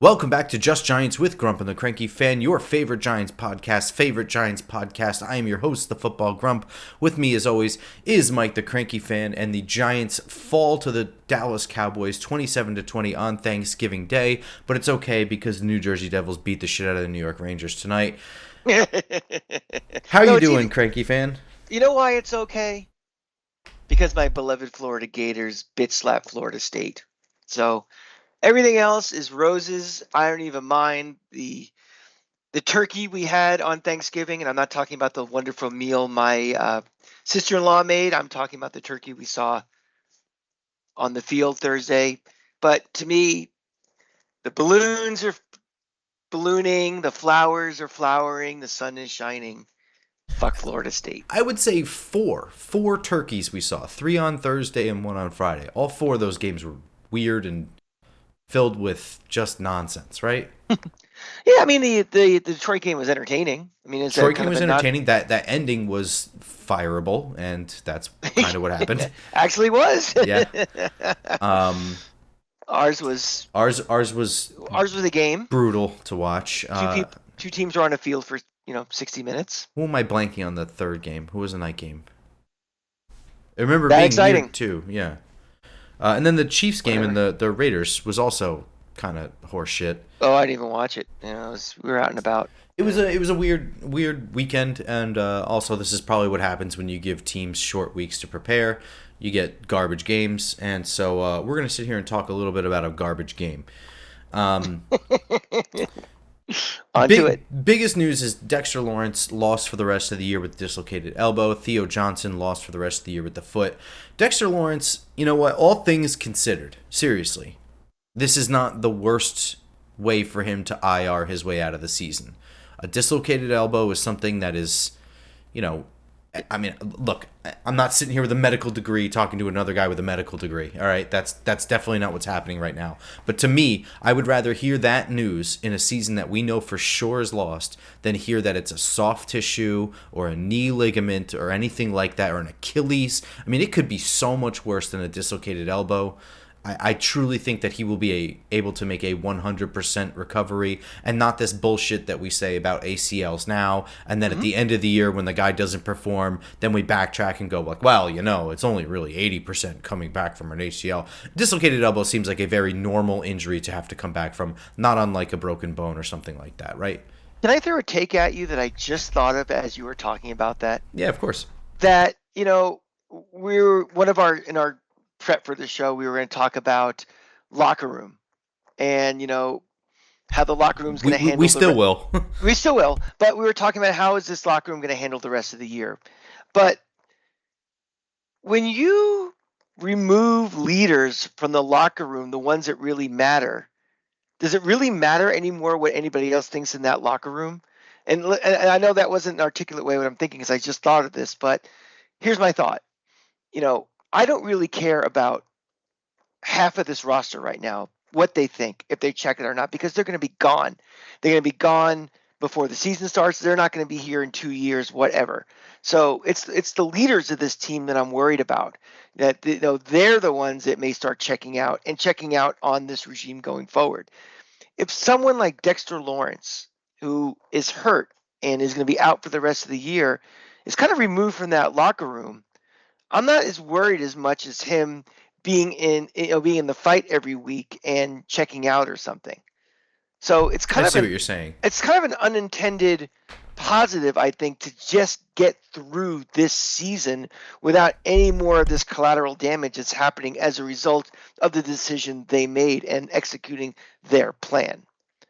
Welcome back to Just Giants with Grump and the Cranky Fan, your favorite Giants podcast. I am your host, the Football Grump. With me, as always, is Mike, the Cranky Fan, and the Giants fall to the Dallas Cowboys 27-20 on Thanksgiving Day, but it's okay because the New Jersey Devils beat the shit out of the New York Rangers tonight. How are you doing, Cranky Fan? You know why it's okay? Because my beloved Florida Gators bitch slap Florida State. So everything else is roses. I don't even mind the turkey we had on Thanksgiving, and I'm not talking about the wonderful meal my sister-in-law made. I'm talking about the turkey we saw on the field Thursday. But to me, the balloons are ballooning, the flowers are flowering, the sun is shining. Fuck Florida State. I would say four turkeys we saw. 3 on Thursday and 1 on Friday. All 4 of those games were weird and filled with just nonsense, right? Yeah, I mean the Detroit game was entertaining. I mean, Detroit game was entertaining. That ending was fireable, and that's kind of what happened. Actually, was. Yeah. Ours was a game. Brutal to watch. Two teams were on the field for 60 minutes. Who am I blanking on the third game? Who was the night game? I remember that being exciting weird too. Yeah. And then the Chiefs game and the Raiders was also kind of horse shit. Oh, I didn't even watch it. We were out and about. It was a weird weekend, and also this is probably what happens when you give teams short weeks to prepare. You get garbage games, and so we're gonna sit here and talk a little bit about a garbage game. Biggest news is Dexter Lawrence lost for the rest of the year with dislocated elbow. Theo Johnson lost for the rest of the year with the foot. Dexter Lawrence, you know what? All things considered, seriously, this is not the worst way for him to IR his way out of the season. A dislocated elbow is something that is, I mean, look, I'm not sitting here with a medical degree talking to another guy with a medical degree. All right, that's definitely not what's happening right now. But to me, I would rather hear that news in a season that we know for sure is lost than hear that it's a soft tissue or a knee ligament or anything like that, or an Achilles. I mean, it could be so much worse than a dislocated elbow. I truly think that he will be able to make a 100% recovery, and not this bullshit that we say about ACLs now, and then at the end of the year when the guy doesn't perform, then we backtrack and go like, well, it's only really 80% coming back from an ACL. Dislocated elbow seems like a very normal injury to have to come back from, not unlike a broken bone or something like that, right? Can I throw a take at you that I just thought of as you were talking about that? Yeah, of course. That, we're in our prep for the show, we were going to talk about locker room and how the locker room's going to handle. We still will. We still will, but we were talking about how is this locker room going to handle the rest of the year. But when you remove leaders from the locker room, the ones that really matter, does it really matter anymore what anybody else thinks in that locker room? And I know that wasn't an articulate way what I'm thinking, because I just thought of this, but here's my thought. I don't really care about half of this roster right now, what they think, if they check it or not, because they're going to be gone. They're going to be gone before the season starts. They're not going to be here in 2 years, whatever. So it's the leaders of this team that I'm worried about, that they're the ones that may start checking out on this regime going forward. If someone like Dexter Lawrence, who is hurt and is going to be out for the rest of the year, is kind of removed from that locker room, I'm not as worried as much as him being in the fight every week and checking out or something. So it's kind what you're saying. It's kind of an unintended positive, I think, to just get through this season without any more of this collateral damage that's happening as a result of the decision they made and executing their plan.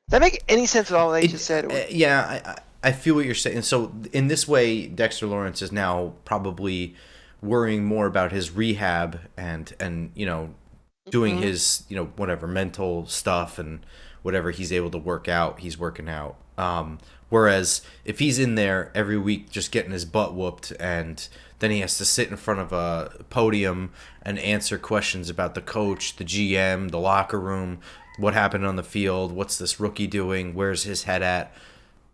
Does that make any sense at all what I just said? Yeah, I feel what you're saying. So in this way, Dexter Lawrence is now probably worrying more about his rehab and doing his whatever mental stuff and whatever he's able to work out, he's working out. Whereas if he's in there every week just getting his butt whooped, and then he has to sit in front of a podium and answer questions about the coach, the GM, the locker room, what happened on the field, what's this rookie doing, where's his head at,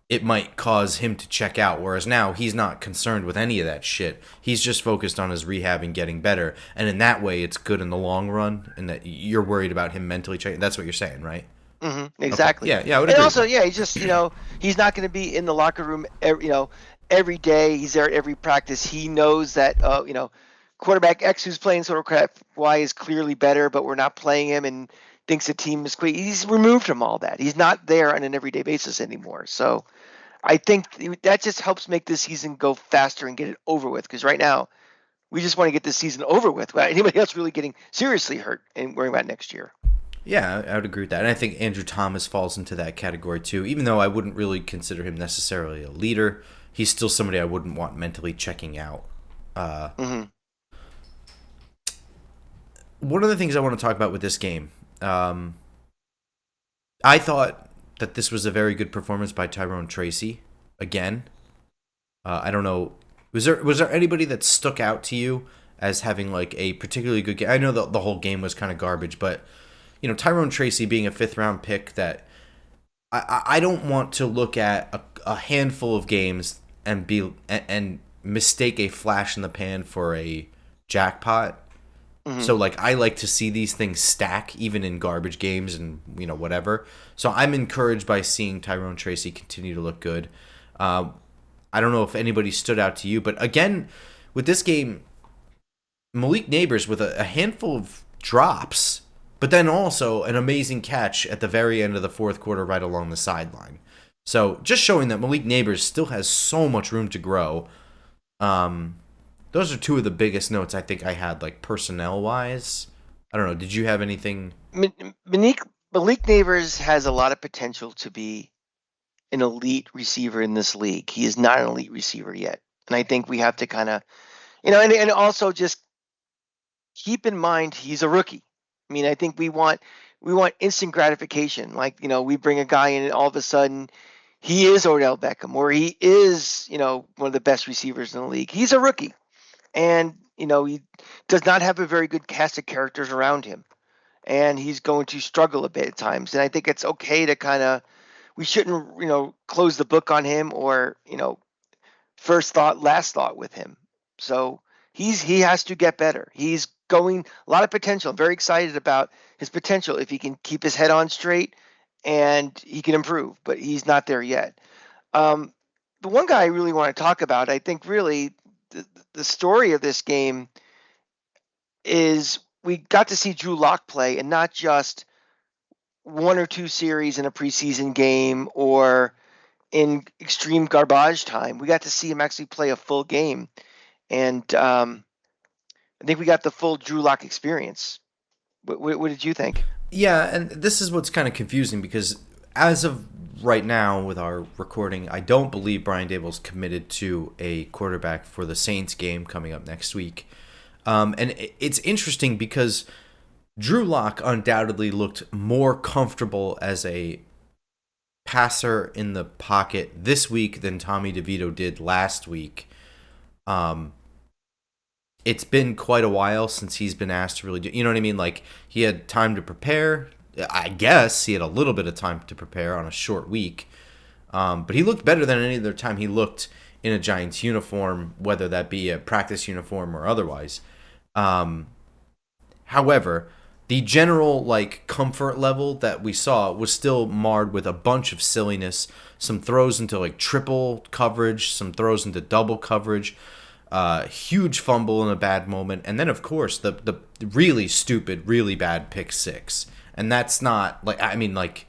it might cause him to check out, whereas now he's not concerned with any of that shit. He's just focused on his rehab and getting better, and in that way, it's good in the long run, and that you're worried about him mentally checking. That's what you're saying, right? Okay. Exactly. Yeah, I would And agree with also, that. yeah, he's just, he's not going to be in the locker room, every day. He's there at every practice. He knows that, quarterback X who's playing sort of crap Y is clearly better, but we're not playing him and thinks the team is quick. He's removed from all that. He's not there on an everyday basis anymore. So I think that just helps make this season go faster and get it over with. Because right now, we just want to get this season over with without anybody else really getting seriously hurt and worrying about next year. Yeah, I would agree with that. And I think Andrew Thomas falls into that category too. Even though I wouldn't really consider him necessarily a leader, he's still somebody I wouldn't want mentally checking out. Uh, Mm-hmm. One of the things I want to talk about with this game, um, I thought that this was a very good performance by Tyrone Tracy. Again, I don't know. Was there anybody that stuck out to you as having like a particularly good game? I know the whole game was kind of garbage, but Tyrone Tracy being a fifth round pick, that I don't want to look at a handful of games and mistake a flash in the pan for a jackpot. Mm-hmm. So like I like to see these things stack even in garbage games and whatever. So I'm encouraged by seeing Tyrone Tracy continue to look good. Uh, I don't know if anybody stood out to you, but again with this game, Malik Neighbors with a handful of drops, but then also an amazing catch at the very end of the fourth quarter right along the sideline. So just showing that Malik Neighbors still has so much room to grow. Um, those are two of the biggest notes I think I had, like personnel wise. I don't know. Did you have anything? Malik, Malik Neighbors has a lot of potential to be an elite receiver in this league. He is not an elite receiver yet. And I think we have to kind of, and also just keep in mind he's a rookie. I mean, I think we want instant gratification. Like, we bring a guy in and all of a sudden he is Odell Beckham or he is, one of the best receivers in the league. He's a rookie. And, he does not have a very good cast of characters around him. And he's going to struggle a bit at times. And I think it's okay to kind of, we shouldn't, close the book on him or, first thought, last thought with him. So he has to get better. He's going a lot of potential. I'm very excited about his potential if he can keep his head on straight and he can improve, but he's not there yet. Um, the one guy I really want to talk about, I think really the story of this game is we got to see Drew Lock play and not just one or two series in a preseason game or in extreme garbage time. We got to see him actually play a full game, and I think we got the full Drew Lock experience. What did you think? Yeah, and this is what's kind of confusing because as of right now with our recording, I don't believe Brian Dable's committed to a quarterback for the Saints game coming up next week. And it's interesting because Drew Lock undoubtedly looked more comfortable as a passer in the pocket this week than Tommy DeVito did last week. Um, it's been quite a while since he's been asked to really do. You know what I mean? Like he had time to prepare. I guess he had a little bit of time to prepare on a short week. But he looked better than any other time he looked in a Giants uniform, whether that be a practice uniform or otherwise. Um, However, the general like comfort level that we saw was still marred with a bunch of silliness, some throws into like triple coverage, some throws into double coverage, huge fumble in a bad moment, and then of course the really stupid, really bad pick six. And that's not like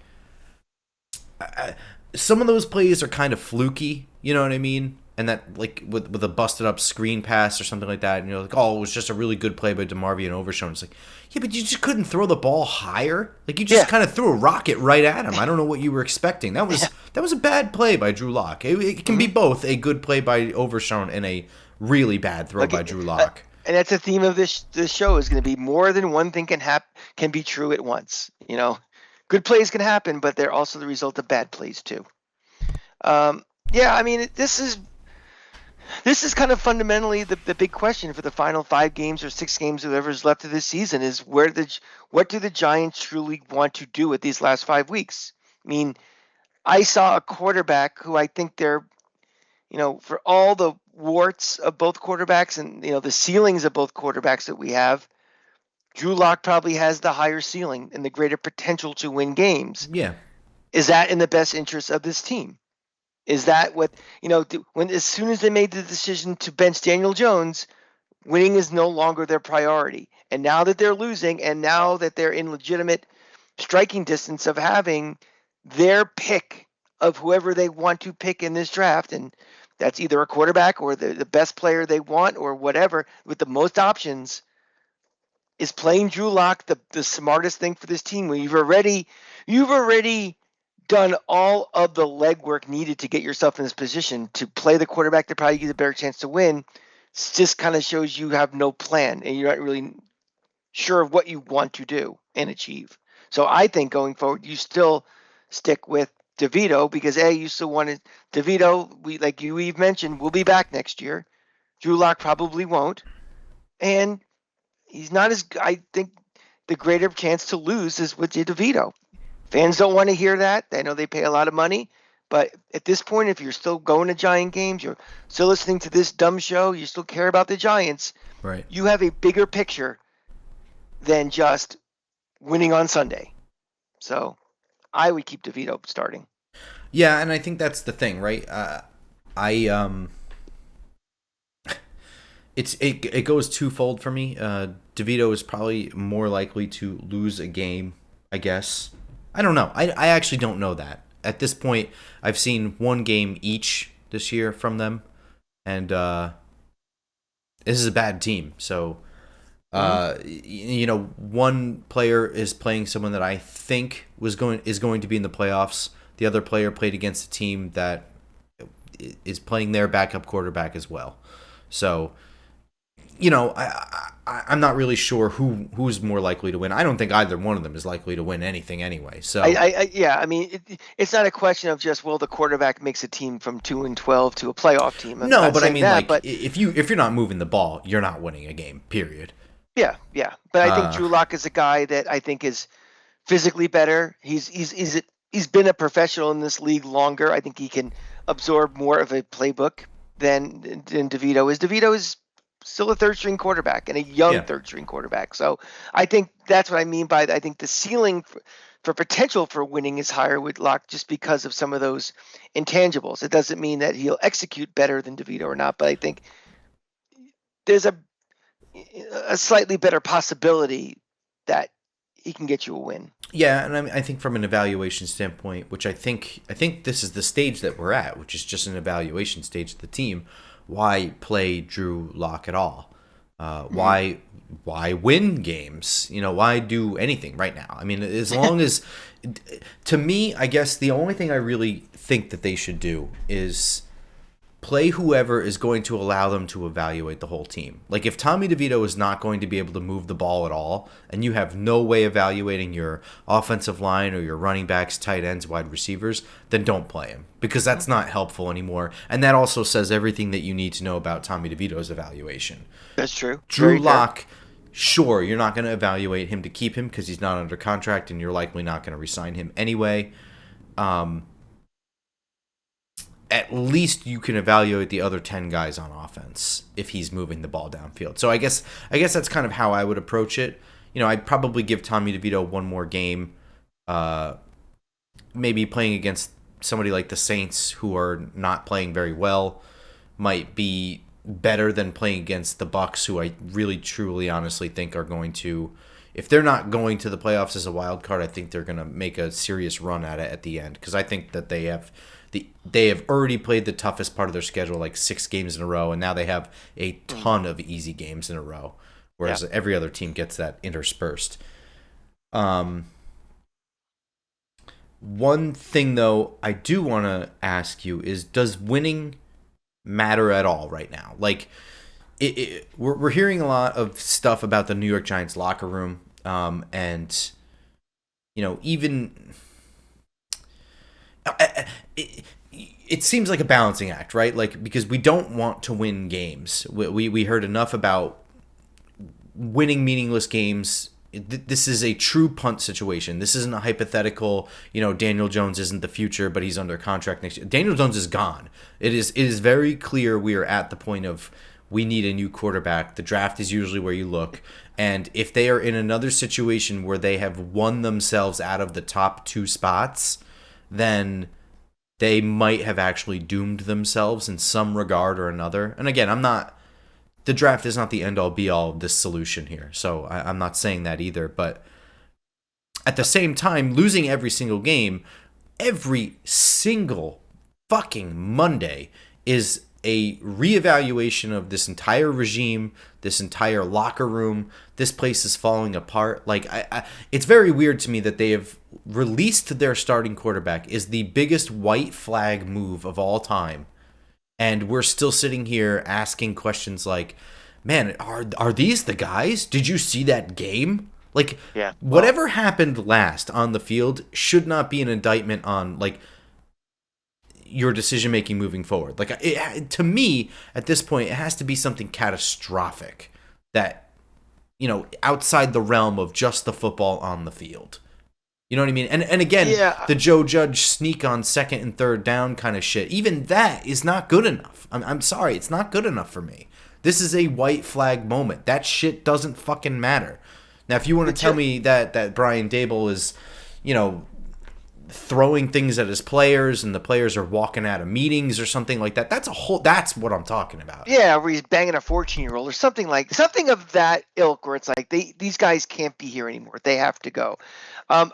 some of those plays are kind of fluky, you know what I mean? And that like with a busted up screen pass or something like that, and you're like, oh, it was just a really good play by DeMarvion Overshown. It's like, yeah, but you just couldn't throw the ball higher. Like you just Yeah, kind of threw a rocket right at him. I don't know what you were expecting. That was yeah. that was a bad play by Drew Lock. It can be Mm-hmm. both a good play by Overshown and a really bad throw Like, by Drew Lock. and that's the theme of this show is going to be more than one thing can be true at once. Good plays can happen, but they're also the result of bad plays too. Yeah, I mean, this is kind of fundamentally the big question for the final 5 games or 6 games, whoever's left of this season, is what do the Giants truly want to do with these last 5 weeks? I mean, I saw a quarterback who I think they're, for all the warts of both quarterbacks and the ceilings of both quarterbacks that we have, Drew Lock probably has the higher ceiling and the greater potential to win games. Yeah. Is that in the best interest of this team? Is that what, when as soon as they made the decision to bench Daniel Jones, winning is no longer their priority. And now that they're losing, and now that they're in legitimate striking distance of having their pick of whoever they want to pick in this draft, and that's either a quarterback or the best player they want or whatever, with the most options, is playing Drew Lock the smartest thing for this team? When you've already done all of the legwork needed to get yourself in this position to play the quarterback that probably gives a better chance to win. It just kind of shows you have no plan and you're not really sure of what you want to do and achieve. So I think going forward, you still stick with DeVito because you still wanted DeVito. We've mentioned, will be back next year. Drew Lock probably won't, and he's not as. I think the greater chance to lose is with DeVito. Fans don't want to hear that. They know they pay a lot of money. But at this point, if you're still going to Giant games, you're still listening to this dumb show, you still care about the Giants, Right. You have a bigger picture than just winning on Sunday. So I would keep DeVito starting. Yeah, and I think that's the thing, right? It goes twofold for me. DeVito is probably more likely to lose a game, I guess. I don't know. I actually don't know that. At this point, I've seen one game each this year from them, and this is a bad team. So, one player is playing someone that I think is going to be in the playoffs. The other player played against a team that is playing their backup quarterback as well. So, I'm not really sure who's more likely to win. I don't think either one of them is likely to win anything anyway. So it's not a question of just the quarterback makes a team from 2-12 to a playoff team. No, but I mean, if you're not moving the ball, you're not winning a game. Period. Yeah. But I think Drew Lock is a guy that I think is physically better. He's been a professional in this league longer. I think he can absorb more of a playbook than DeVito is. DeVito is still a third-string quarterback and a young third-string quarterback. So I think that's what I mean by I think the ceiling for potential for winning is higher with Locke just because of some of those intangibles. It doesn't mean that he'll execute better than DeVito or not, but I think there's a slightly better possibility that he can get you a win. Yeah, and I think from an evaluation standpoint, which I think this is the stage that we're at, which is just an evaluation stage of the team. Why play Drew Lock at all? Why win games? Why do anything right now? I mean, as long as, to me, I guess the only thing I really think that they should do is play whoever is going to allow them to evaluate the whole team. Like if Tommy DeVito is not going to be able to move the ball at all, and you have no way evaluating your offensive line or your running backs, tight ends, wide receivers, then don't play him because that's not helpful anymore. And that also says everything that you need to know about Tommy DeVito's evaluation. That's true. Drew Lock, sure, you're not going to evaluate him to keep him because he's not under contract and you're likely not going to re-sign him anyway. At least you can evaluate the other 10 guys on offense if he's moving the ball downfield. So I guess that's kind of how I would approach it. I'd probably give Tommy DeVito one more game, maybe playing against somebody like the Saints who are not playing very well might be better than playing against the Bucs, who I really, truly, honestly think are going to, if they're not going to the playoffs as a wild card, I think they're going to make a serious run at it at the end because I think that they have already played the toughest part of their schedule, like 6 games in a row, and now they have a ton of easy games in a row, whereas every other team gets that interspersed. One thing, though, I do want to ask you is, does winning matter at all right now? Like, we're hearing a lot of stuff about the New York Giants locker room, and even it seems like a balancing act, right? Like, because we don't want to win games. We heard enough about winning meaningless games. This is a true punt situation. This isn't a hypothetical, Daniel Jones isn't the future, but he's under contract next year. Daniel Jones is gone. It is very clear we are at the point of we need a new quarterback. The draft is usually where you look. And if they are in another situation where they have won themselves out of the top 2 spots, then they might have actually doomed themselves in some regard or another. And again, the draft is not the end-all be-all of this solution here. So I'm not saying that either. But at the same time, losing every single game, every single fucking Monday is a reevaluation of this entire regime, this entire locker room. This place is falling apart. Like, it's very weird to me that they have released their starting quarterback is the biggest white flag move of all time. And we're still sitting here asking questions like, man, are these the guys? Did you see that game? Like, yeah, whatever happened last on the field should not be an indictment on, like, your decision making moving forward. Like, to me, at this point, it has to be something catastrophic that, outside the realm of just the football on the field. You know what I mean? And again, the Joe Judge sneak on second and third down kind of shit, even that is not good enough. I'm sorry, it's not good enough for me. This is a white flag moment. That shit doesn't fucking matter. Now, if you want to tell me that Brian Daboll is, throwing things at his players and the players are walking out of meetings or something like that, that's what I'm talking about. Yeah, where he's banging a 14-year-old or something of that ilk, where it's like these guys can't be here anymore. They have to go. I'm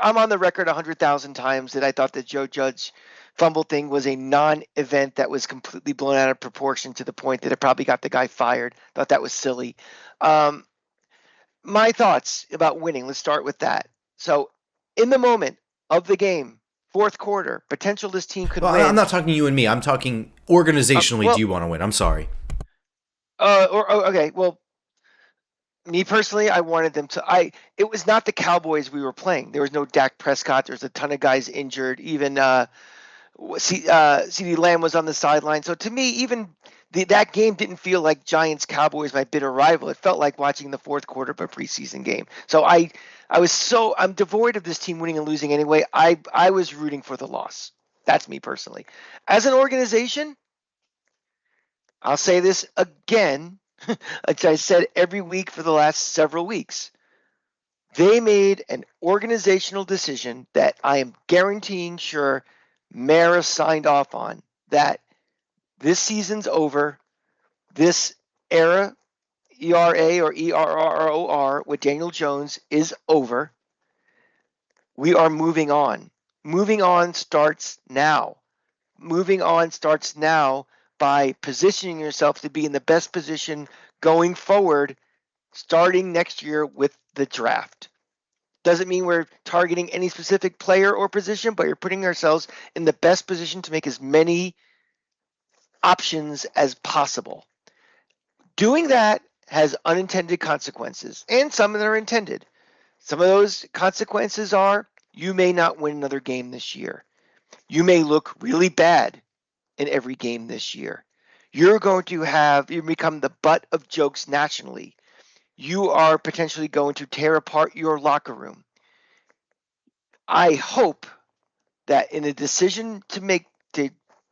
on the record 100,000 times that I thought the Joe Judge fumble thing was a non-event that was completely blown out of proportion to the point that it probably got the guy fired. Thought that was silly. My thoughts about winning. Let's start with that. So, in the moment of the game, fourth quarter, potential this team could win. I'm not talking you and me. I'm talking organizationally. Do you want to win? I'm sorry. Okay. Well, me personally, I wanted them to. It was not the Cowboys we were playing. There was no Dak Prescott. There's a ton of guys injured. Even CeeDee Lamb was on the sideline. So to me, even that game didn't feel like Giants Cowboys, my bitter rival. It felt like watching the fourth quarter of a preseason game. So I'm devoid of this team winning and losing anyway. I was rooting for the loss. That's me personally. As an organization, I'll say this again, which I said every week for the last several weeks. They made an organizational decision that I am guaranteeing sure Mara signed off on, that this season's over. This era, ERA or ERROR with Daniel Jones is over. We are moving on. Moving on starts now. Moving on starts now by positioning yourself to be in the best position going forward, starting next year with the draft. Doesn't mean we're targeting any specific player or position, but you're putting ourselves in the best position to make as many options as possible. Doing that has unintended consequences, and some of them are intended. Some of those consequences are you may not win another game this year. You may look really bad in every game this year. You become the butt of jokes nationally. You are potentially going to tear apart your locker room. I hope that in a decision to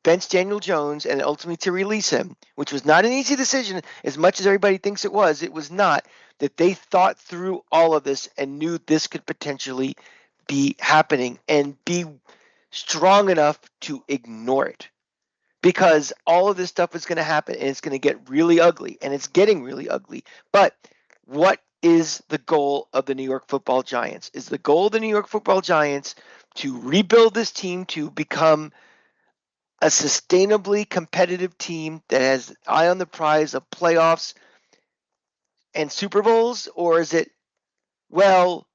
bench Daniel Jones and ultimately to release him, which was not an easy decision as much as everybody thinks it was not, that they thought through all of this and knew this could potentially be happening and be strong enough to ignore it. Because all of this stuff is going to happen and it's going to get really ugly, and it's getting really ugly. But what is the goal of the New York Football Giants? Is the goal of the New York Football Giants to rebuild this team to become a sustainably competitive team that has eye on the prize of playoffs and Super Bowls? Or is it, well,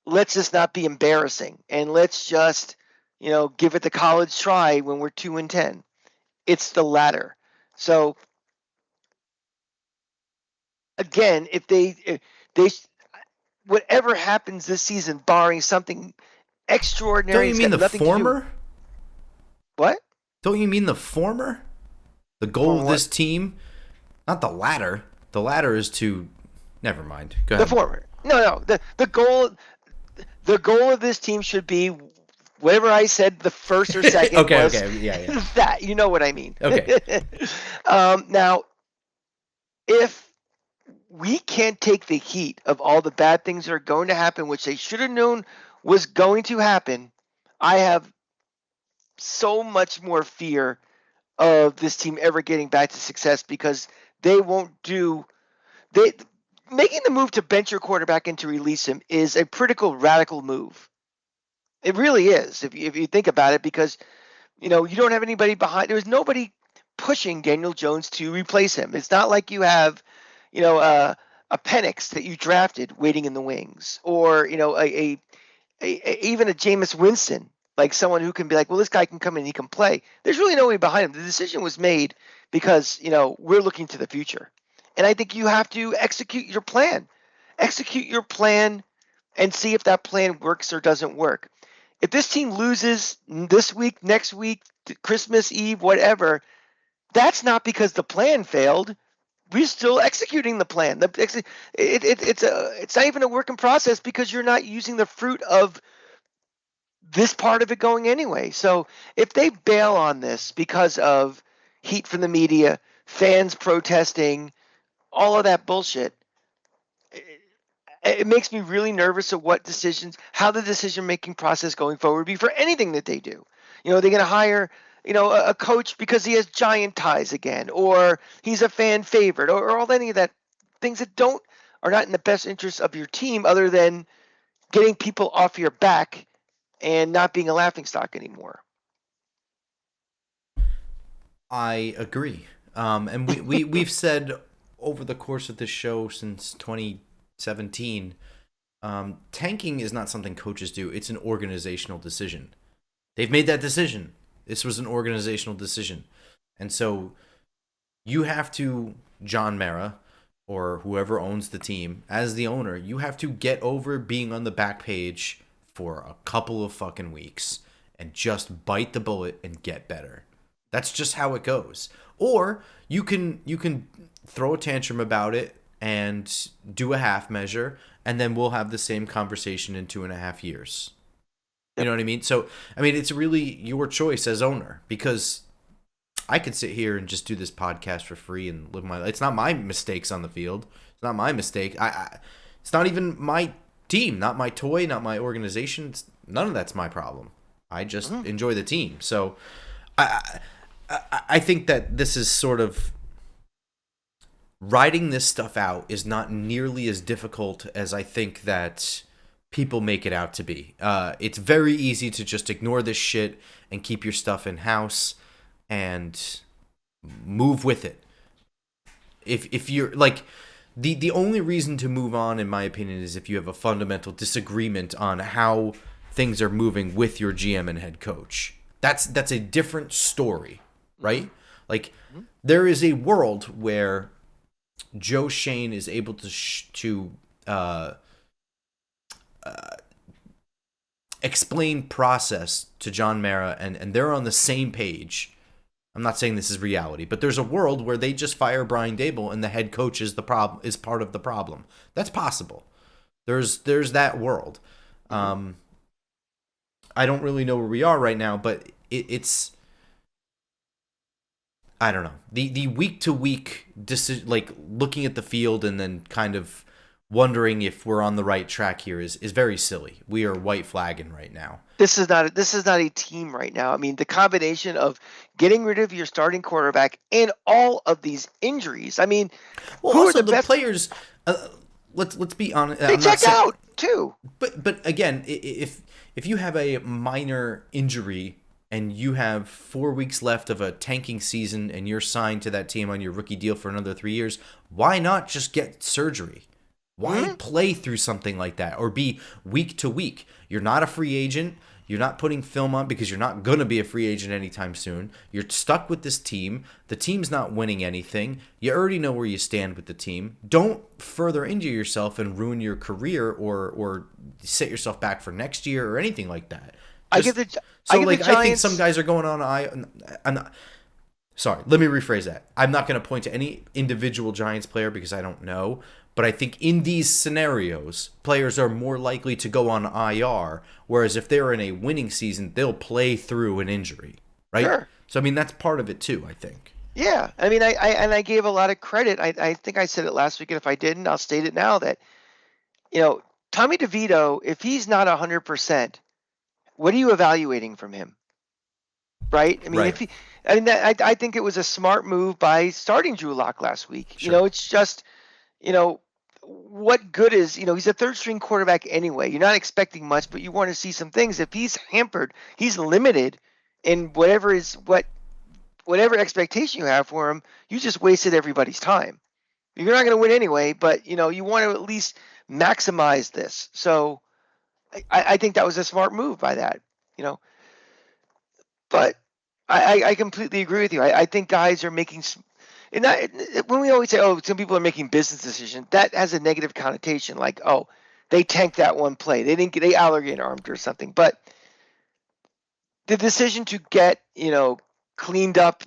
let's just not be embarrassing and let's just, give it the college try when we're 2-10? It's the latter. So again, if they whatever happens this season, barring something extraordinary, don't you mean the former? What? Don't you mean the former? The goal of this team, not the latter. The latter is to. Never mind. Go ahead. The former. No. The goal of this team should be whatever I said the first or second okay, was. Okay, yeah. That, you know what I mean. Okay. Now, if we can't take the heat of all the bad things that are going to happen, which they should have known was going to happen, I have so much more fear of this team ever getting back to success because they won't do they making the move to bench your quarterback and to release him is a critical radical move. It really is if you think about it, because you don't have anybody behind. There's nobody pushing Daniel Jones to replace him. It's not like you have you know a Penix that you drafted waiting in the wings, or even a Jameis Winston, like someone who can be like, well, this guy can come in and he can play. There's really nobody behind him. The decision was made because we're looking to the future, and I think you have to execute your plan. Execute your plan and see if that plan works or doesn't work. If this team loses this week, next week, Christmas Eve, whatever, that's not because the plan failed. We're still executing the plan. It's not even a work in process because you're not using the fruit of this part of it going anyway. So if they bail on this because of heat from the media, fans protesting, all of that bullshit, it makes me really nervous of how the decision-making process going forward would be for anything that they do. They're going to hire, a coach because he has Giant ties again, or he's a fan favorite, or all any of that things that are not in the best interest of your team, other than getting people off your back and not being a laughingstock anymore. I agree. And we've said over the course of this show since 2017, tanking is not something coaches do. It's an organizational decision. They've made that decision. This was an organizational decision. And so you have to, John Mara, or whoever owns the team, as the owner, you have to get over being on the back page for a couple of fucking weeks and just bite the bullet and get better. That's just how it goes. Or you can throw a tantrum about it and do a half measure, and then we'll have the same conversation in 2.5 years. You know what I mean? So, I mean, it's really your choice as owner, because I could sit here and just do this podcast for free and live my life. It's not my mistakes on the field. It's not my mistake. It's not even my team, not my toy, not my organization. None of that's my problem. I just enjoy the team. So I think that this is sort of writing this stuff out is not nearly as difficult as I think that people make it out to be. It's very easy to just ignore this shit and keep your stuff in house and move with it. If you're like, the only reason to move on, in my opinion, is if you have a fundamental disagreement on how things are moving with your GM and head coach. That's a different story, right? Like, there is a world where Joe Shane is able to explain process to John Mara, and they're on the same page. I'm not saying this is reality, but there's a world where they just fire Brian Daboll and the head coach is part of the problem. That's possible. There's that world. I don't really know where we are right now, but it's I don't know. The week to week decision, like looking at the field and then kind of wondering if we're on the right track here is very silly. We are white flagging right now. This is not a team right now. I mean, the combination of getting rid of your starting quarterback and all of these injuries. I mean, well, who also are the best players? Let's be honest. They check out too. But again, if you have a minor injury and you have 4 weeks left of a tanking season and you're signed to that team on your rookie deal for another 3 years, why not just get surgery? Why play through something like that or be week to week? You're not a free agent. You're not putting film on because you're not going to be a free agent anytime soon. You're stuck with this team. The team's not winning anything. You already know where you stand with the team. Don't further injure yourself and ruin your career or set yourself back for next year or anything like that. I think some guys are going on. Sorry, let me rephrase that. I'm not going to point to any individual Giants player because I don't know. But I think in these scenarios, players are more likely to go on IR, whereas if they're in a winning season, they'll play through an injury, right? Sure. So, I mean, that's part of it too, I think. Yeah, I mean, I gave a lot of credit. I think I said it last week, and if I didn't, I'll state it now that, you know, Tommy DeVito, if he's not 100%, what are you evaluating from him, right? I mean, Right. if he, I mean, I think it was a smart move by starting Drew Lock last week. You Sure. know, it's just, you know, what good is, he's a third string quarterback anyway. You're not expecting much, but you want to see some things. If he's hampered, he's limited in whatever expectation you have for him, you just wasted everybody's time. You're not going to win anyway, but you want to at least maximize this. So I think that was a smart move by that. You know, but I completely agree with you. I think guys are making, and that, when we always say, oh, some people are making business decisions, that has a negative connotation. Like, oh, they tanked that one play. They Allergan armed or something. But the decision to get, cleaned up,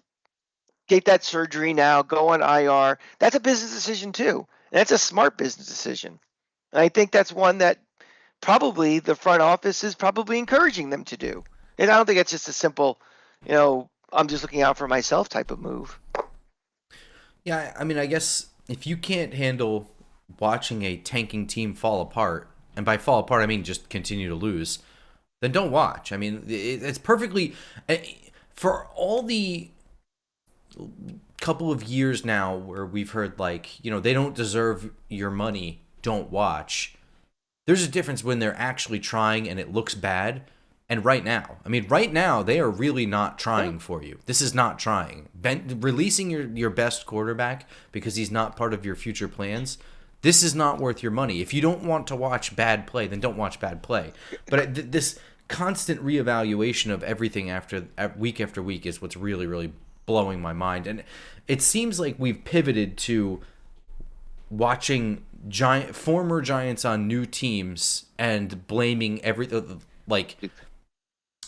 get that surgery now, go on IR, that's a business decision too. And that's a smart business decision. And I think that's one that probably the front office is probably encouraging them to do. And I don't think it's just a simple, I'm just looking out for myself type of move. Yeah, I mean, I guess if you can't handle watching a tanking team fall apart, and by fall apart I mean just continue to lose, then don't watch. I mean, it's perfectly for all the couple of years now where we've heard like, they don't deserve your money, don't watch. There's a difference when they're actually trying and it looks bad. And right now, they are really not Yeah. trying for you. This is not trying. Releasing your best quarterback because he's not part of your future plans, this is not worth your money. If you don't want to watch bad play, then don't watch bad play. But this constant reevaluation of everything after week is what's really, really blowing my mind. And it seems like we've pivoted to watching former Giants on new teams and blaming everything like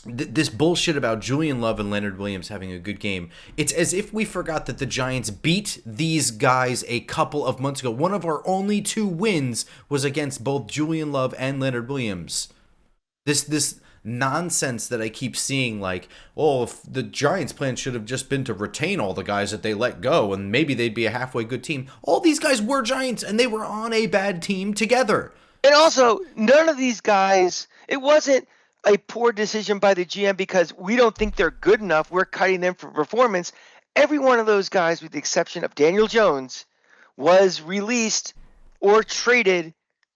this bullshit about Julian Love and Leonard Williams having a good game. It's as if we forgot that the Giants beat these guys a couple of months ago. One of our only 2 wins was against both Julian Love and Leonard Williams. This nonsense that I keep seeing, like, oh, if the Giants' plan should have just been to retain all the guys that they let go, and maybe they'd be a halfway good team. All these guys were Giants, and they were on a bad team together. And also, none of these guys, it wasn't a poor decision by the GM because we don't think they're good enough. We're cutting them for performance. Every one of those guys, with the exception of Daniel Jones, was released or traded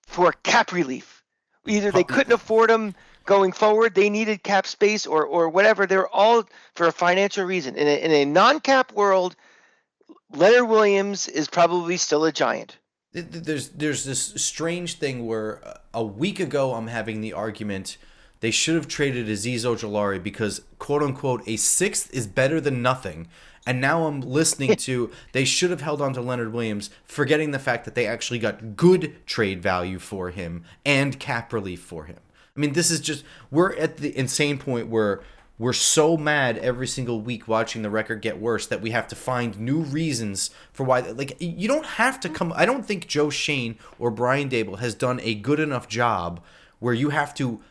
for cap relief. Either they couldn't afford them going forward, they needed cap space, or whatever. They're all for a financial reason. In a non-cap world, Leonard Williams is probably still a Giant. There's this strange thing where a week ago I'm having the argument they should have traded Azeez Ojulari because quote unquote a sixth is better than nothing. And now I'm listening to they should have held on to Leonard Williams, forgetting the fact that they actually got good trade value for him and cap relief for him. I mean, this is just we're at the insane point where we're so mad every single week watching the record get worse that we have to find new reasons for why. Like, you don't have to come. I don't think Joe Shane or Brian Dable has done a good enough job where you have to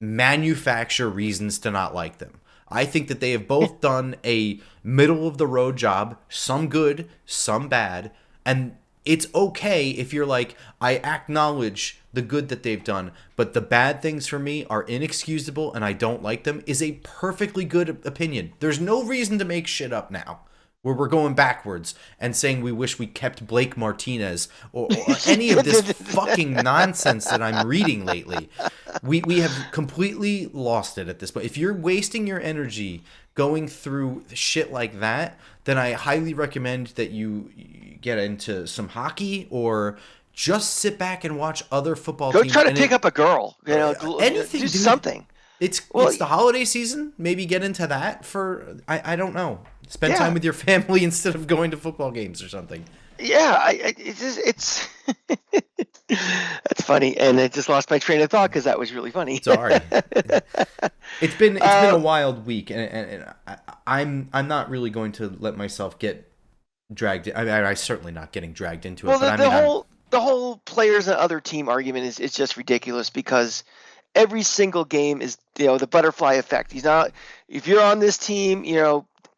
manufacture reasons to not like them. I think that they have both done a middle of the road job, some good, some bad, and it's okay if you're like, I acknowledge the good that they've done, but the bad things for me are inexcusable and I don't like them is a perfectly good opinion. There's no reason to make shit up now where we're going backwards and saying we wish we kept Blake Martinez or any of this fucking nonsense that I'm reading lately. We have completely lost it at this point. If you're wasting your energy going through shit like that, then I highly recommend that you get into some hockey or just sit back and watch other football Go teams. try to pick up a girl. Anything, do dude. something. It's Well, the holiday season. Maybe get into that for I don't know. Spend time yeah, with your family instead of going to football games or something. yeah. It's that's funny, and I just lost my train of thought because that was really funny. Sorry. It's been a Uh, wild week, and I'm not really going to let myself get dragged. I mean, I'm certainly not getting dragged into it. well, But the, I the mean, whole the whole players and other team argument is just ridiculous because every single game is the butterfly effect. He's not. If you're on this team,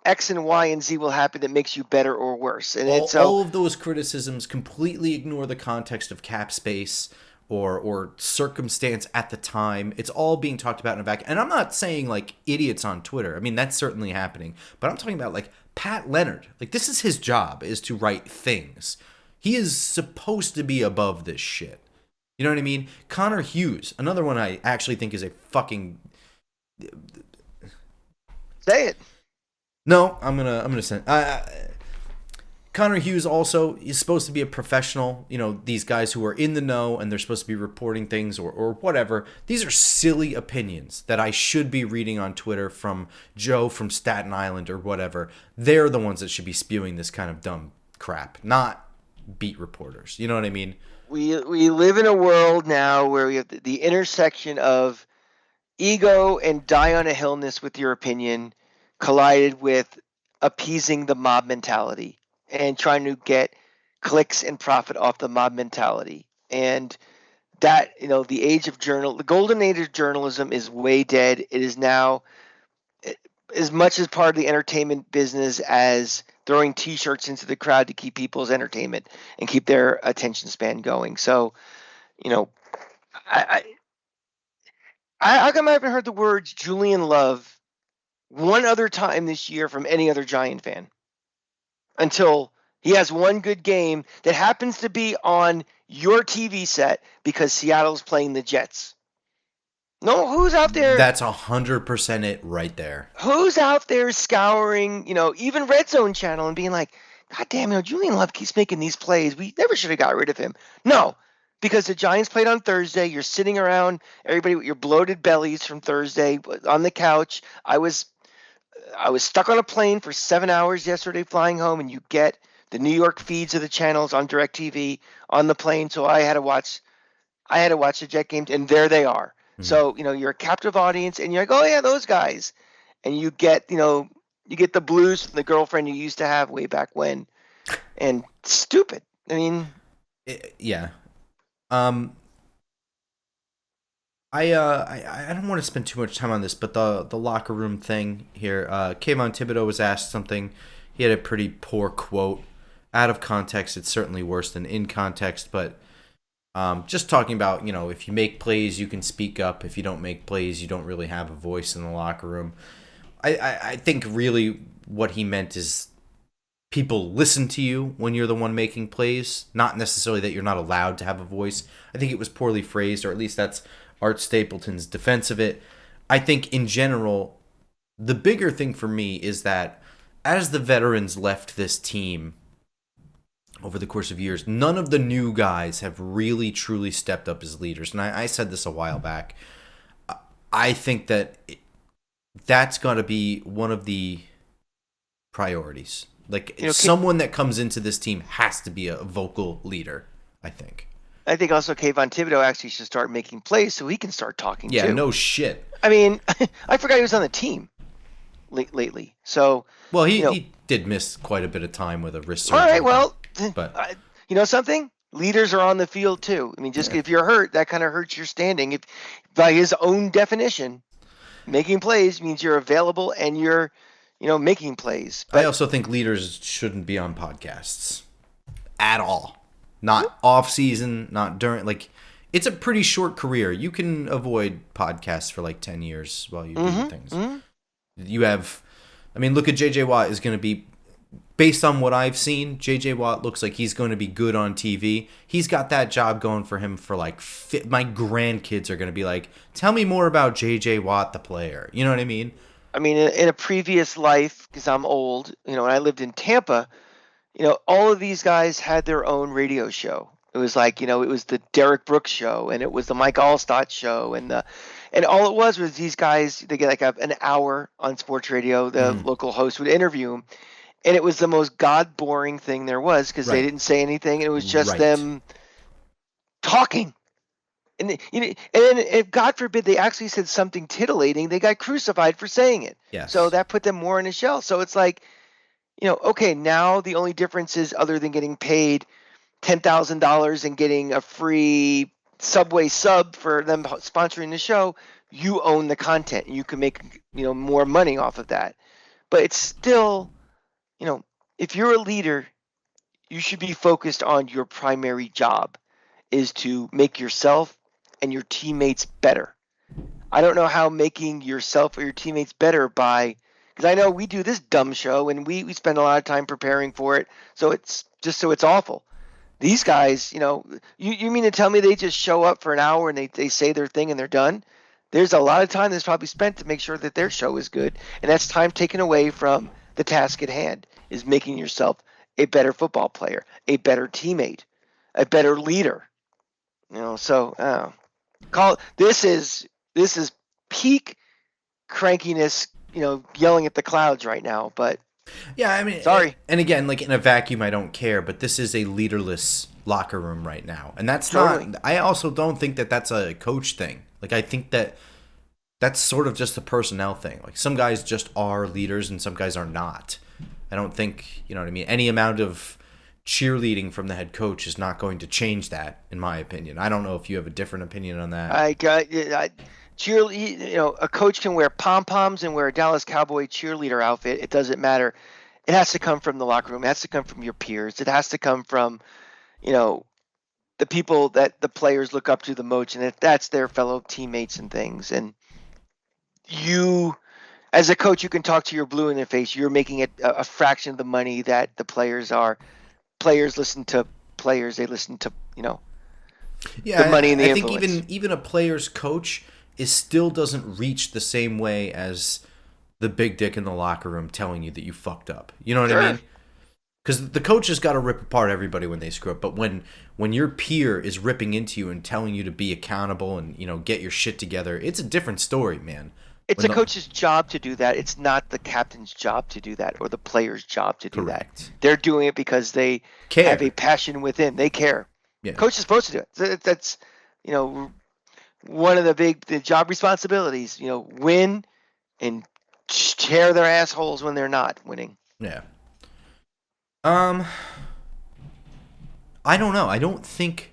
X and Y and Z will happen that makes you better or worse. And it's so All of those criticisms completely ignore the context of cap space or circumstance at the time. It's all being talked about in a vacuum. And I'm not saying like idiots on Twitter. I mean, that's certainly happening. But I'm talking about like Pat Leonard. Like, this is his job, is to write things. He is supposed to be above this shit. You know what I mean? Connor Hughes, another one I actually think is a fucking... say it. No, I'm gonna send. Connor Hughes also is supposed to be a professional. You know, these guys who are in the know and they're supposed to be reporting things or whatever. These are silly opinions that I should be reading on Twitter from Joe from Staten Island or whatever. They're the ones that should be spewing this kind of dumb crap, not beat reporters. You know what I mean? We live in a world now where we have the intersection of ego and die on a hillness with your opinion collided with appeasing the mob mentality and trying to get clicks and profit off the mob mentality. And that, the age of the golden age of journalism is way dead. It is now as much as part of the entertainment business as throwing t-shirts into the crowd to keep people's entertainment and keep their attention span going. So, I how come I haven't heard the words Julian Love one other time this year from any other Giant fan until he has one good game that happens to be on your TV set because Seattle's playing the Jets? No, who's out there? That's 100% it right there. Who's out there scouring, even Red Zone channel and being like, God damn, Julian Love keeps making these plays. We never should have got rid of him. No, because the Giants played on Thursday. You're sitting around, everybody with your bloated bellies from Thursday on the couch. I was stuck on a plane for 7 hours yesterday flying home, and you get the New York feeds of the channels on DirecTV on the plane. So I had to watch the Jet games, and there they are. Mm-hmm. So, you're a captive audience, and you're like, oh yeah, those guys. And you get the blues from the girlfriend you used to have way back when. And stupid. I mean, yeah. I don't want to spend too much time on this, but the locker room thing here. Kayvon Thibodeau was asked something. He had a pretty poor quote. Out of context, it's certainly worse than in context, but just talking about, if you make plays, you can speak up. If you don't make plays, you don't really have a voice in the locker room. I think really what he meant is people listen to you when you're the one making plays, not necessarily that you're not allowed to have a voice. I think it was poorly phrased, or at least that's Art Stapleton's defense of it. I think in general, the bigger thing for me is that as the veterans left this team over the course of years, none of the new guys have really truly stepped up as leaders. And I said this a while back. I think that that's got to be one of the priorities. Like, someone that comes into this team has to be a vocal leader, I think. I think also Kayvon Thibodeau actually should start making plays so he can start talking too. Yeah, no shit. I mean, I forgot he was on the team lately. So, well, he did miss quite a bit of time with a wrist surgery. All right, well, but you know something? Leaders are on the field too. I mean, just if you're hurt, that kind of hurts your standing. If by his own definition, making plays means you're available and you're, making plays. But I also think leaders shouldn't be on podcasts at all. Not off season, not during. Like, it's a pretty short career. You can avoid podcasts for like 10 years while you do things. Mm-hmm. You have, look at JJ Watt is going to be, based on what I've seen, JJ Watt looks like he's going to be good on TV. He's got that job going for him for like, my grandkids are going to be like, tell me more about JJ Watt, the player. You know what I mean? I mean, in a previous life, because I'm old, when I lived in Tampa, all of these guys had their own radio show. It was like, it was the Derek Brooks show, and it was the Mike Allstott show, and all it was these guys, they get like an hour on sports radio. The local host would interview them, and it was the most god-boring thing there was because they didn't say anything, and it was just them talking. And and if God forbid they actually said something titillating, they got crucified for saying it. Yes. So that put them more in a shell. So it's like, okay, now the only difference is other than getting paid $10,000 and getting a free Subway sub for them sponsoring the show, you own the content and you can make more money off of that. But it's still, if you're a leader, you should be focused on your primary job is to make yourself and your teammates better. I don't know how making yourself or your teammates better by, because I know we do this dumb show and we spend a lot of time preparing for it, so it's awful. These guys, you mean to tell me they just show up for an hour and they say their thing and they're done? There's a lot of time that's probably spent to make sure that their show is good, and that's time taken away from the task at hand, is making yourself a better football player, a better teammate, a better leader. So this is peak crankiness, yelling at the clouds right now, but Yeah, I mean, sorry. and again, like in a vacuum, I don't care, but this is a leaderless locker room right now, and that's not. Totally. I also don't think that that's a coach thing. Like, I think that that's sort of just a personnel thing. Like, some guys just are leaders, and some guys are not. I don't think, you know what I mean. Any amount of cheerleading from the head coach is not going to change that, in my opinion. I don't know if you have a different opinion on that. A coach can wear pom poms and wear a Dallas Cowboy cheerleader outfit. It doesn't matter. It has to come from the locker room. It has to come from your peers. It has to come from, the people that the players look up to the most, and that's their fellow teammates and things. And you, as a coach, you can talk to your blue in the face. You're making it a fraction of the money that the players are. Players listen to players. They listen to, the money and the I think influence. even a player's coach still doesn't reach the same way as the big dick in the locker room telling you that you fucked up. You know what I Sure. mean? Because the coach has got to rip apart everybody when they screw up. But when your peer is ripping into you and telling you to be accountable and get your shit together, it's a different story, man. It's When a the coach's job to do that. It's not the captain's job to do that or the player's job to do that. Correct. They're doing it because they have a Care. passion within. They care. Yeah. Coach is supposed to do it. That's, one of the job responsibilities. Win and tear their assholes when they're not winning. Yeah. Um, I don't know. I don't think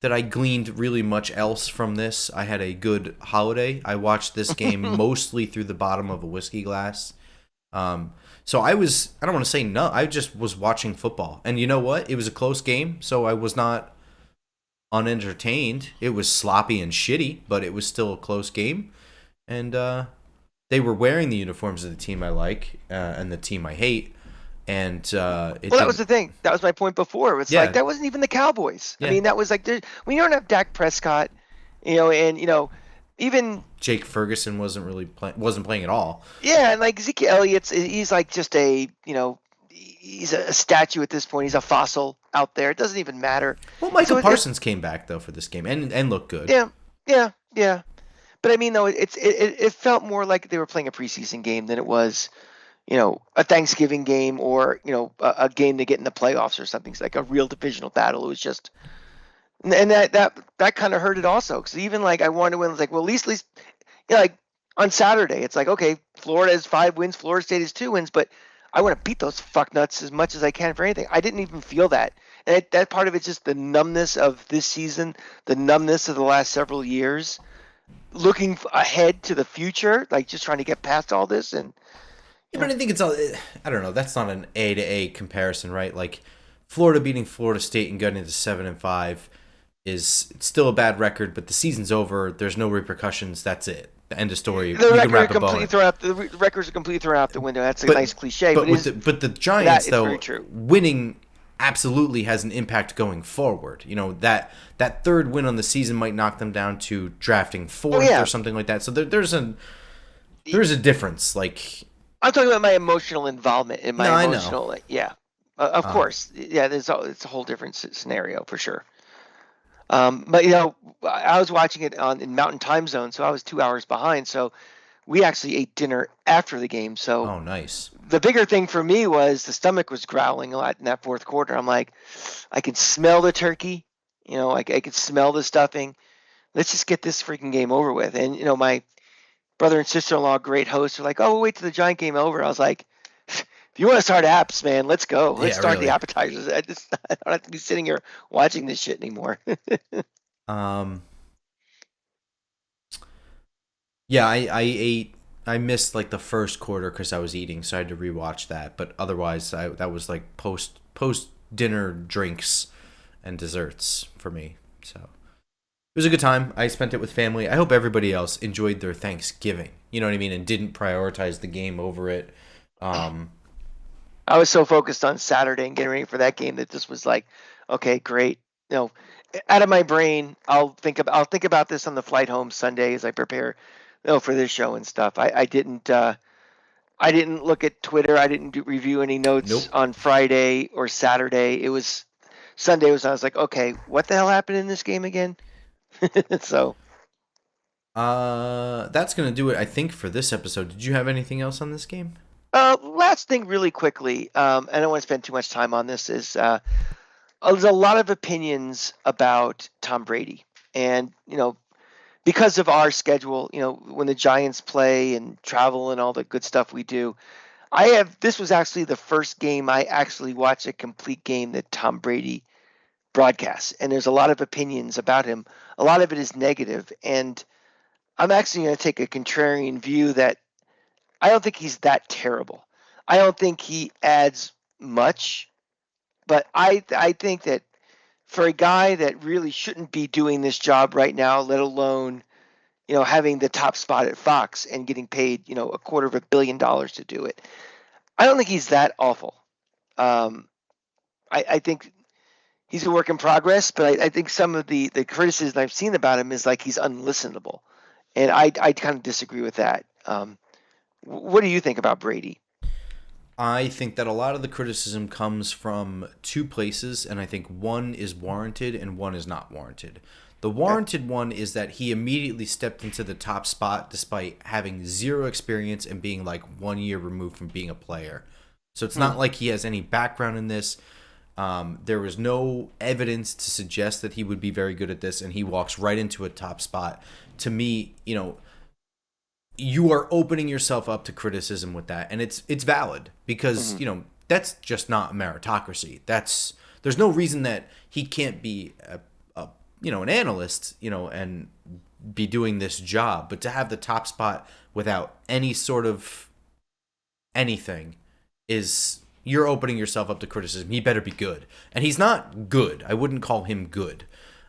that I gleaned really much else from this. I had a good holiday. I watched this game mostly through the bottom of a whiskey glass. So I don't want to say no, I just was watching football. And you know what? It was a close game, so I was not unentertained. It was sloppy and shitty, but it was still a close game. And they were wearing the uniforms of the team I like and the team I hate. And that was the thing. That was my point before. It's like that wasn't even the Cowboys. Yeah. I mean, that was like when you don't have Dak Prescott, and even Jake Ferguson wasn't playing at all. Yeah, and like Zeke Elliott's, he's like just he's a statue at this point. He's a fossil out there. It doesn't even matter. Well, Michael Parsons came back though for this game and looked good. Yeah. But I mean, though, it felt more like they were playing a preseason game than it was, a Thanksgiving game or a game to get in the playoffs or something. It's like a real divisional battle. It was just, and that kind of hurt it also, because even like I wanted to win. It's like, well, at least like on Saturday, it's like, okay, Florida has 5 wins, Florida State has 2 wins, but I want to beat those fucknuts as much as I can for anything. I didn't even feel that. And that part of it's just the numbness of this season, the numbness of the last several years, looking ahead to the future, like just trying to get past all this. And yeah, but I think it's all. I don't know. That's not an A to A comparison, right? Like Florida beating Florida State and getting into 7-5 is still a bad record, but the season's over. There's no repercussions. That's it. The end of story. The records are completely thrown out the window. That's a nice cliche, but the Giants though, true. Winning absolutely has an impact going forward. That third win on the season might knock them down to drafting 4th or something like that. So there's a difference. Like, I'm talking about my emotional involvement in my emotional. I know. Of course. Yeah, it's a whole different scenario for sure. But I was watching it in Mountain Time Zone, so I was 2 hours behind. So we actually ate dinner after the game. So nice. The bigger thing for me was the stomach was growling a lot in that fourth quarter. I'm like, I can smell the turkey. I could smell the stuffing. Let's just get this freaking game over with. And my brother and sister-in-law, great hosts, are like, oh, we'll wait till the Giant game over. I was like, if you want to start apps, man, let's go. Let's start the appetizers. I don't have to be sitting here watching this shit anymore. Yeah, I ate I missed like the first quarter because I was eating, so I had to rewatch that. But otherwise, that was like post dinner drinks and desserts for me. So it was a good time. I spent it with family. I hope everybody else enjoyed their Thanksgiving. You know what I mean, and didn't prioritize the game over it. I was so focused on Saturday and getting ready for that game that this was like, okay, great. Out of my brain, I'll think about this on the flight home Sunday as I prepare, for this show and stuff. I didn't look at Twitter. I didn't review any notes Nope. on Friday or Saturday. It was Sunday. I was like, okay, what the hell happened in this game again? So, That's gonna do it, I think, for this episode. Did you have anything else on this game? last thing, really quickly. I don't want to spend too much time on this. There's a lot of opinions about Tom Brady, and because of our schedule, when the Giants play and travel and all the good stuff we do, this was actually the first game I actually watched a complete game that Tom Brady broadcasts. And there's a lot of opinions about him. A lot of it is negative. And I'm actually going to take a contrarian view that I don't think he's that terrible. I don't think he adds much, but I think that for a guy that really shouldn't be doing this job right now, let alone having the top spot at Fox and getting paid, $250 million to do it. I don't think he's that awful. I think he's a work in progress, but I think some of the criticism I've seen about him is like he's unlistenable, and I kind of disagree with that. What do you think about Brady? I think that a lot of the criticism comes from two places, and I think one is warranted and one is not warranted. The Okay. warranted one is that he immediately stepped into the top spot despite having zero experience and being like 1 year removed from being a player. So it's not like he has any background in this. There was no evidence to suggest that he would be very good at this, and he walks right into a top spot. To me, you are opening yourself up to criticism with that, and it's valid because Mm-hmm. that's just not meritocracy. There's no reason that he can't be an analyst, and be doing this job, but to have the top spot without any sort of anything is you're opening yourself up to criticism. He better be good, and he's not good. I wouldn't call him good.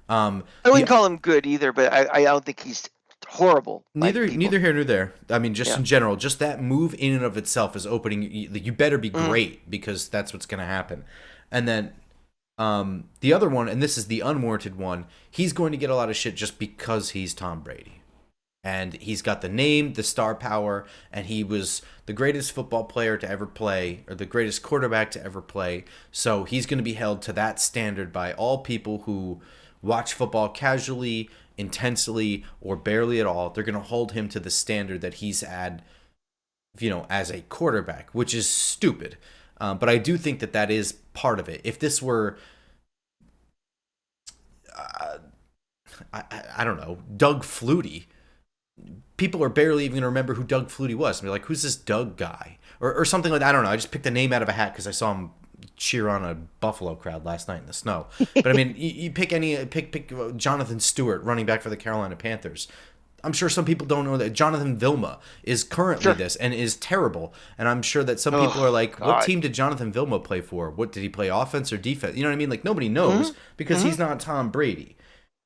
I wouldn't The call him good either, but I don't think he's horrible like people. neither here nor there. I mean, just Yeah. in general, just that move in and of itself is opening. You better be Mm-hmm. great because that's what's going to happen. And then the other one, and this is the unwarranted one, he's going to get a lot of shit just because he's Tom Brady. And he's got the name, the star power, and he was the greatest football player to ever play, or the greatest quarterback to ever play. So he's going to be held to that standard by all people who watch football casually, intensely, or barely at all. They're going to hold him to the standard that he's had, as a quarterback, which is stupid. But I do think that is part of it. If this were, I don't know, Doug Flutie, people are barely even going to remember who Doug Flutie was. And be like, who's this Doug guy? Or something like that. I don't know. I just picked a name out of a hat because I saw him cheer on a Buffalo crowd last night in the snow. But I mean, you pick Jonathan Stewart, running back for the Carolina Panthers. I'm sure some people don't know that Jonathan Vilma is currently Sure. this and is terrible. And I'm sure that some people are Oh like, what God. team did Jonathan Vilma play for? What did he play, offense or defense? You know what I mean? Like nobody knows Mm-hmm. because Mm-hmm. he's not Tom Brady.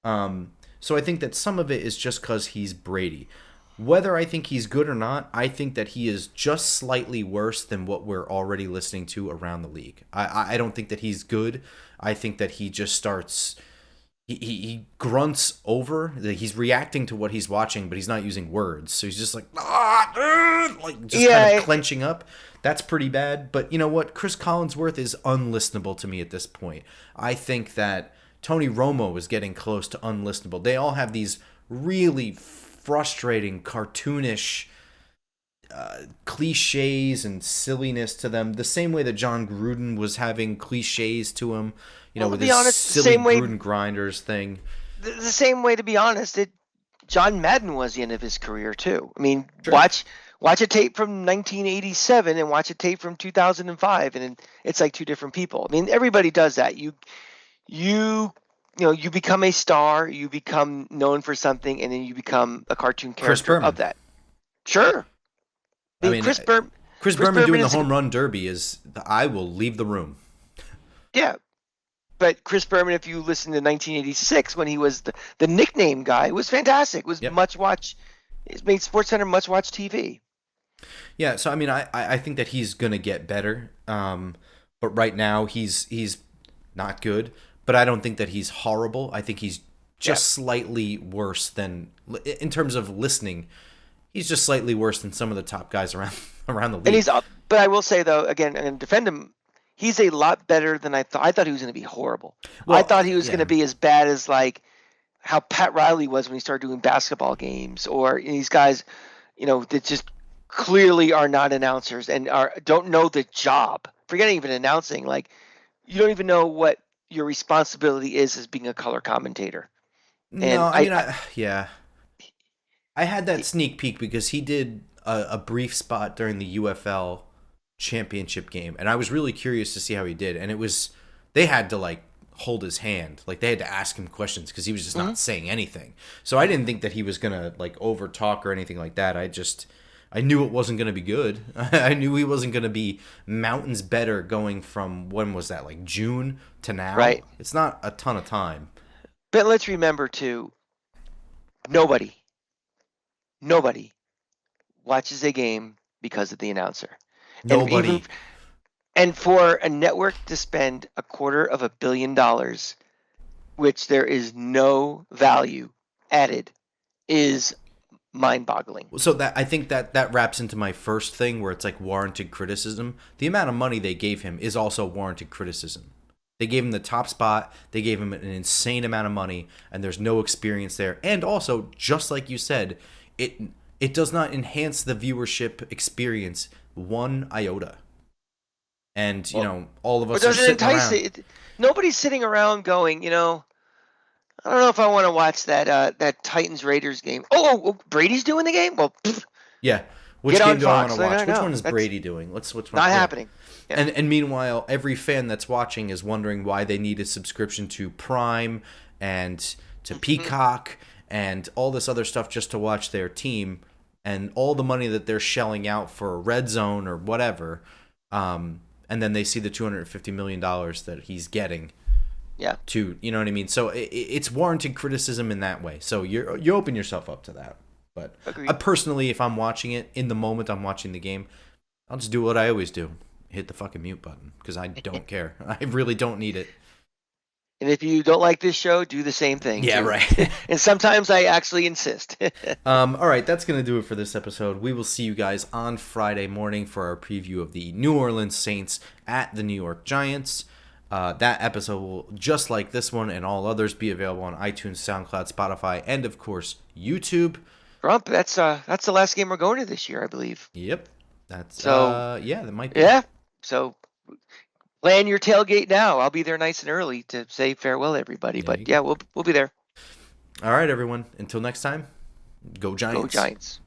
So I think that some of it is just because he's Brady. Whether I think he's good or not, I think that he is just slightly worse than what we're already listening to around the league. I don't think that he's good. I think that he just starts. He grunts over. Like he's reacting to what he's watching, but he's not using words. So he's just like, like just kind of Yeah. clenching up. That's pretty bad. But you know what? Chris Collinsworth is unlistenable to me at this point. I think that Tony Romo is getting close to unlistenable. They all have these really frustrating, cartoonish cliches and silliness to them. The same way that John Gruden was having cliches to him, Well, to with be his honest, silly Gruden grinders thing. the same way, to be honest, John Madden was the end of his career too. I mean, Sure. watch a tape from 1987 and watch a tape from 2005, and it's like two different people. I mean, everybody does that. You you become a star, you become known for something, and then you become a cartoon Chris character of Berman. that. Sure. I mean, mean, Chris Chris Berman Berman doing the is home run derby is I will leave the room. yeah. But Chris Berman, if you listen to 1986 when he was the nickname guy, was fantastic. It was Yep. much watch. It made SportsCenter much watch TV. Yeah, so I mean, I think that he's gonna get better. But right now he's not good. But I don't think that he's horrible. I think he's just slightly worse than in terms of listening. He's just slightly worse than some of the top guys around the league. And he's up. But I will say though, again, and defend him. He's a lot better than I thought. I thought he was going to be horrible. Well, I thought he was yeah. going to be as bad as like how Pat Riley was when he started doing basketball games, or these guys, that just clearly are not announcers and don't know the job. Forget even announcing. Like, you don't even know what your responsibility is as being a color commentator. And No, I mean, yeah. I had that sneak peek because he did a brief spot during the UFL championship game, and I was really curious to see how he did. And they had to like hold his hand, like they had to ask him questions because he was just not saying anything. So I didn't think that he was gonna like over talk or anything like that. I knew it wasn't gonna be good. I knew he wasn't gonna be mountains better going from when was that, like June to now? Right. It's not a ton of time. But let's remember too, nobody watches a game because of the announcer. Nobody. And for a network to spend $250 million, which there is no value added, is mind-boggling. So that I think that wraps into my first thing where it's like warranted criticism. The amount of money they gave him is also warranted criticism. They gave him the top spot. They gave him an insane amount of money, and there's no experience there. And also, just like you said, it does not enhance the viewership experience one iota. And all of us are sitting around. Nobody's sitting around going, I don't know if I want to watch that Titans Raiders game. Oh, Brady's doing the game. Well, yeah. Which game do I want to watch? Which one is Brady doing? Which one? Not happening. Yeah. And meanwhile, every fan that's watching is wondering why they need a subscription to Prime and to Peacock and all this other stuff just to watch their team, and all the money that they're shelling out for Red Zone or whatever. And then they see the $250 million that he's getting. Yeah. You know what I mean? So it's warranted criticism in that way. So you open yourself up to that. But personally, if I'm watching it in the moment I'm watching the game, I'll just do what I always do. Hit the fucking mute button because I don't care. I really don't need it. And if you don't like this show, do the same thing. Yeah, too. right. And sometimes I actually insist. All right, that's going to do it for this episode. We will see you guys on Friday morning for our preview of the New Orleans Saints at the New York Giants. That episode will, just like this one and all others, be available on iTunes, SoundCloud, Spotify, and, of course, YouTube. Grump, that's the last game we're going to this year, I believe. Yep. That's that might be. Yeah. So plan your tailgate now. I'll be there nice and early to say farewell to everybody. But yeah, we'll be there. All right, everyone. Until next time, go Giants. Go Giants.